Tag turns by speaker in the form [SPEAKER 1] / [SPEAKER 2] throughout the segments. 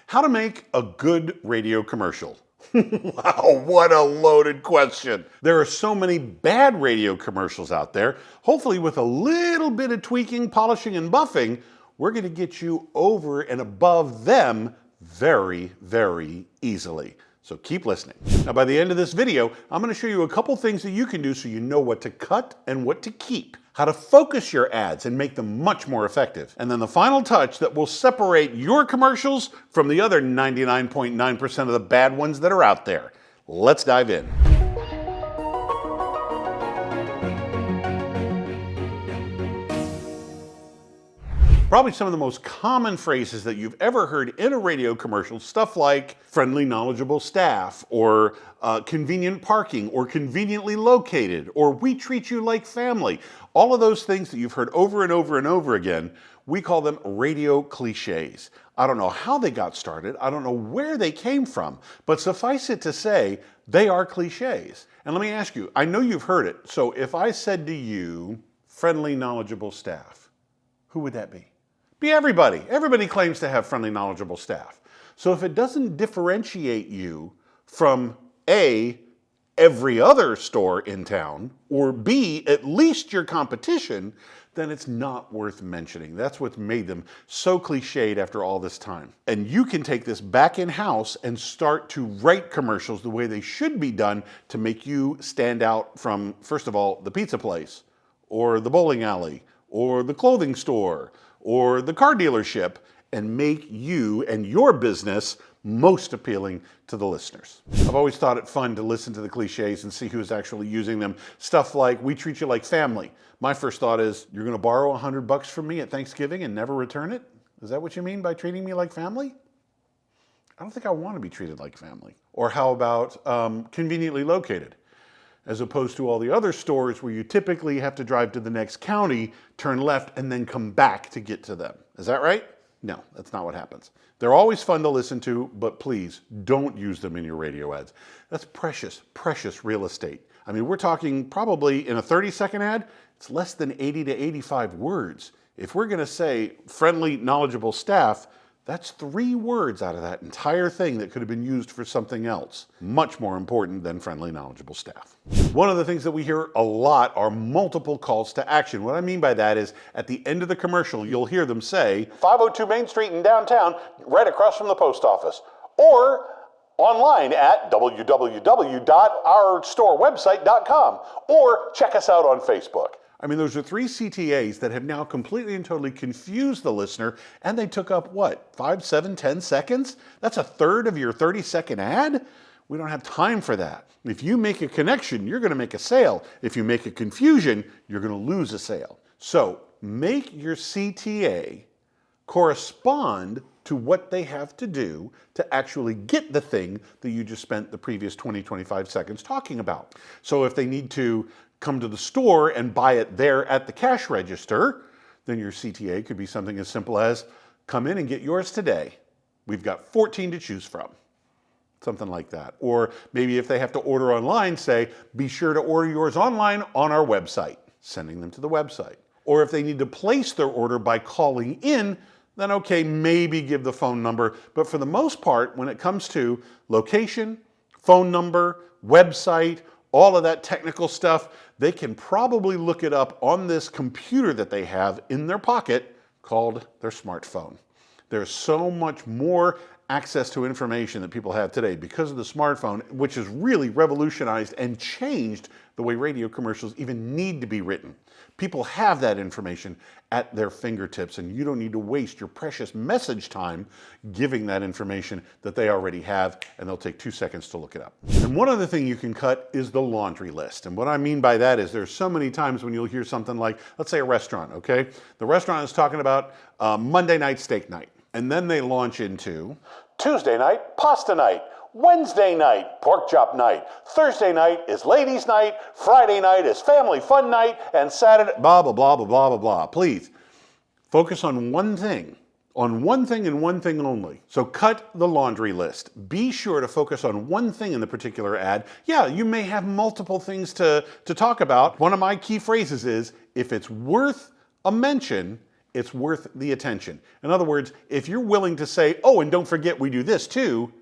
[SPEAKER 1] How to make a good radio commercial. Wow, what a loaded question. There are so many bad radio commercials out there. Hopefully with a little bit of tweaking, polishing, and buffing, we're going to get you over and above them very, very easily. So keep listening. Now by the end of this video, I'm going to show you a couple things that you can do so you know what to cut and what to keep, how to focus your ads and make them much more effective, and then the final touch that will separate your commercials from the other 99.9% of the bad ones that are out there. Let's dive in. Probably some of the most common phrases that you've ever heard in a radio commercial, stuff like friendly, knowledgeable staff, or convenient parking, or conveniently located, or we treat you like family. All of those things that you've heard over and over and over again, we call them radio cliches. I don't know how they got started, I don't know where they came from, but suffice it to say, they are cliches. And let me ask you, I know you've heard it, so if I said to you, friendly, knowledgeable staff, who would that be? Be everybody. Everybody claims to have friendly, knowledgeable staff. So if it doesn't differentiate you from A, every other store in town, or B, at least your competition, then it's not worth mentioning. That's what's made them so cliched after all this time. And you can take this back in-house and start to write commercials the way they should be done to make you stand out from, first of all, the pizza place, or the bowling alley, or the clothing store, or the car dealership, and make you and your business most appealing to the listeners. I've always thought it fun to listen to the cliches and see who's actually using them. Stuff like, we treat you like family. My first thought is, you're gonna borrow $100 from me at Thanksgiving and never return it? Is that what you mean by treating me like family? I don't think I wanna be treated like family. Or how about conveniently located? As opposed to all the other stores where you typically have to drive to the next county, turn left, and then come back to get to them. Is that right? No, that's not what happens. They're always fun to listen to, but please don't use them in your radio ads. That's precious, precious real estate. I mean, we're talking probably in a 30-second ad, it's less than 80 to 85 words. If we're gonna say friendly, knowledgeable staff, that's 3 words out of that entire thing that could have been used for something else. Much more important than friendly, knowledgeable staff. One of the things that we hear a lot are multiple calls to action. What I mean by that is, at the end of the commercial, you'll hear them say, 502 Main Street in downtown, right across from the post office. Or online at www.ourstorewebsite.com. Or check us out on Facebook. I mean, those are 3 CTAs that have now completely and totally confused the listener, and they took up, what, 5, 7, 10 seconds? That's a third of your 30-second ad? We don't have time for that. If you make a connection, you're gonna make a sale. If you make a confusion, you're gonna lose a sale. So make your CTA correspond to what they have to do to actually get the thing that you just spent the previous 20, 25 seconds talking about. So if they need to come to the store and buy it there at the cash register, then your CTA could be something as simple as, come in and get yours today. We've got 14 to choose from. Something like that. Or maybe if they have to order online, say, be sure to order yours online on our website, sending them to the website. Or if they need to place their order by calling in, then okay, maybe give the phone number. But for the most part, when it comes to location, phone number, website, all of that technical stuff, they can probably look it up on this computer that they have in their pocket called their smartphone. There's so much more access to information that people have today because of the smartphone, which has really revolutionized and changed the way radio commercials even need to be written. People have that information at their fingertips, and you don't need to waste your precious message time giving that information that they already have, and they'll take 2 seconds to look it up. And one other thing you can cut is the laundry list. And what I mean by that is there's so many times when you'll hear something like, let's say a restaurant, okay? The restaurant is talking about Monday night steak night. And then they launch into Tuesday night pasta night, Wednesday night pork chop night, Thursday night is ladies night, Friday night is family fun night, and Saturday, blah, blah, blah, blah, blah, blah, blah. Please focus on one thing and one thing only. So cut the laundry list. Be sure to focus on one thing in the particular ad. Yeah, you may have multiple things to talk about. One of my key phrases is, if it's worth a mention, it's worth the attention. In other words, if you're willing to say, oh, and don't forget we do this too,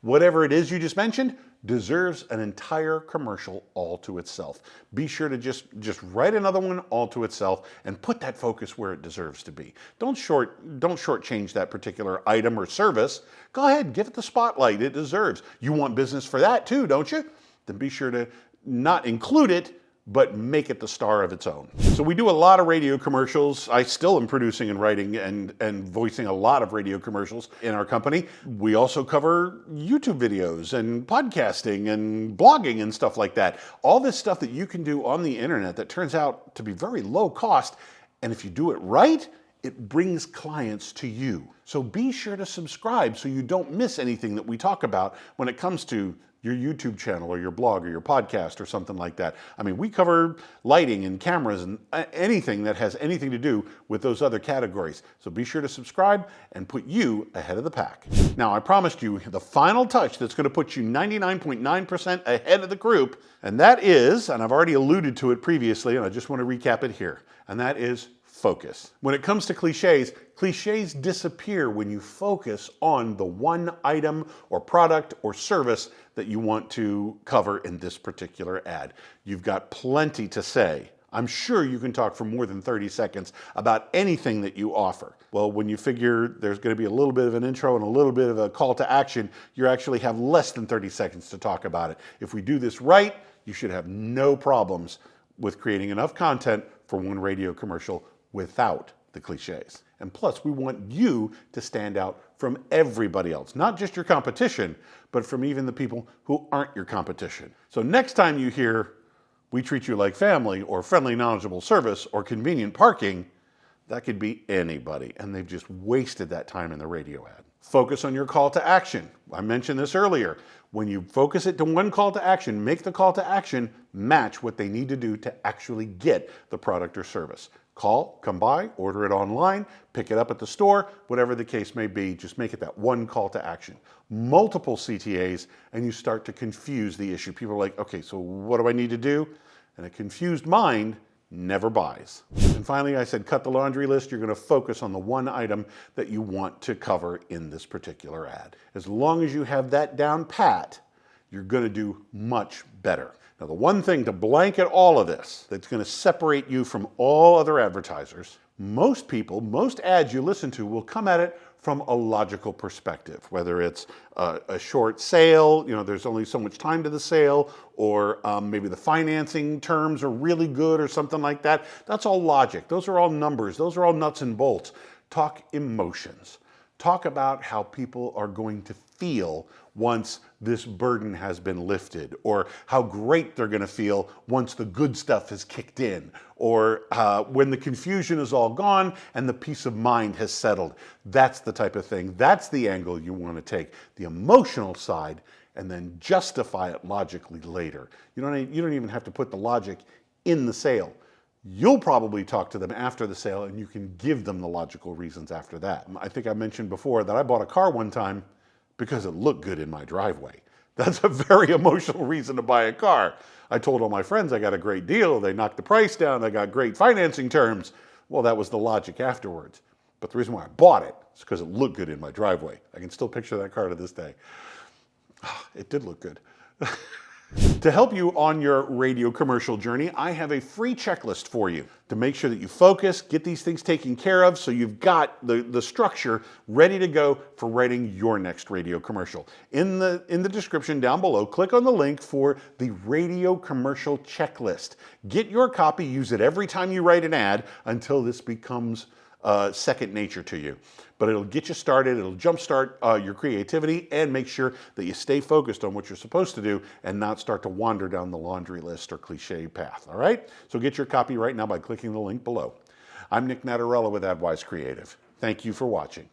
[SPEAKER 1] whatever it is you just mentioned deserves an entire commercial all to itself. Be sure to just write another one all to itself and put that focus where it deserves to be. Don't shortchange that particular item or service. Go ahead, give it the spotlight it deserves. You want business for that too, don't you? Then be sure to not include it, but make it the star of its own. So we do a lot of radio commercials. I still am producing and writing and voicing a lot of radio commercials in our company. We also cover YouTube videos and podcasting and blogging and stuff like that. All this stuff that you can do on the internet that turns out to be very low cost. And if you do it right, it brings clients to you. So be sure to subscribe so you don't miss anything that we talk about when it comes to your YouTube channel or your blog or your podcast or something like that. I mean, we cover lighting and cameras and anything that has anything to do with those other categories. So be sure to subscribe and put you ahead of the pack. Now, I promised you the final touch that's going to put you 99.9% ahead of the group, and that is, and I've already alluded to it previously, and I just want to recap it here, and that is focus. When it comes to cliches, cliches disappear when you focus on the one item or product or service that you want to cover in this particular ad. You've got plenty to say. I'm sure you can talk for more than 30 seconds about anything that you offer. Well, when you figure there's going to be a little bit of an intro and a little bit of a call to action, you actually have less than 30 seconds to talk about it. If we do this right, you should have no problems with creating enough content for one radio commercial without the cliches. And plus, we want you to stand out from everybody else, not just your competition, but from even the people who aren't your competition. So next time you hear, we treat you like family, or friendly, knowledgeable service, or convenient parking, that could be anybody, and they've just wasted that time in the radio ad. Focus on your call to action. I mentioned this earlier. When you focus it to one call to action, make the call to action match what they need to do to actually get the product or service. Call, come by, order it online, pick it up at the store, whatever the case may be, just make it that one call to action. Multiple CTAs, and you start to confuse the issue. People are like, okay, so what do I need to do? And a confused mind never buys. And finally, I said, cut the laundry list. You're going to focus on the one item that you want to cover in this particular ad. As long as you have that down pat, you're going to do much better. Now, the one thing to blanket all of this that's going to separate you from all other advertisers, most people, most ads you listen to will come at it from a logical perspective, whether it's a short sale, there's only so much time to the sale, or maybe the financing terms are really good or something like that. That's all logic. Those are all numbers. Those are all nuts and bolts. Talk emotions. Talk about how people are going to feel once this burden has been lifted, or how great they're going to feel once the good stuff has kicked in, or when the confusion is all gone and the peace of mind has settled. That's the type of thing. That's the angle you want to take, the emotional side, and then justify it logically later. You don't even have to put the logic in the sale. You'll probably talk to them after the sale, and you can give them the logical reasons after that. I think I mentioned before that I bought a car one time because it looked good in my driveway. That's a very emotional reason to buy a car. I told all my friends I got a great deal. They knocked the price down. I got great financing terms. Well, that was the logic afterwards. But the reason why I bought it is because it looked good in my driveway. I can still picture that car to this day. It did look good. To help you on your radio commercial journey, I have a free checklist for you to make sure that you focus, get these things taken care of, so you've got the structure ready to go for writing your next radio commercial. In the description down below, click on the link for the radio commercial checklist. Get your copy, use it every time you write an ad until this becomes second nature to you. But it'll get you started, it'll jumpstart your creativity, and make sure that you stay focused on what you're supposed to do and not start to wander down the laundry list or cliche path, all right? So get your copy right now by clicking the link below. I'm Nick Nattarella with AdWise Creative. Thank you for watching.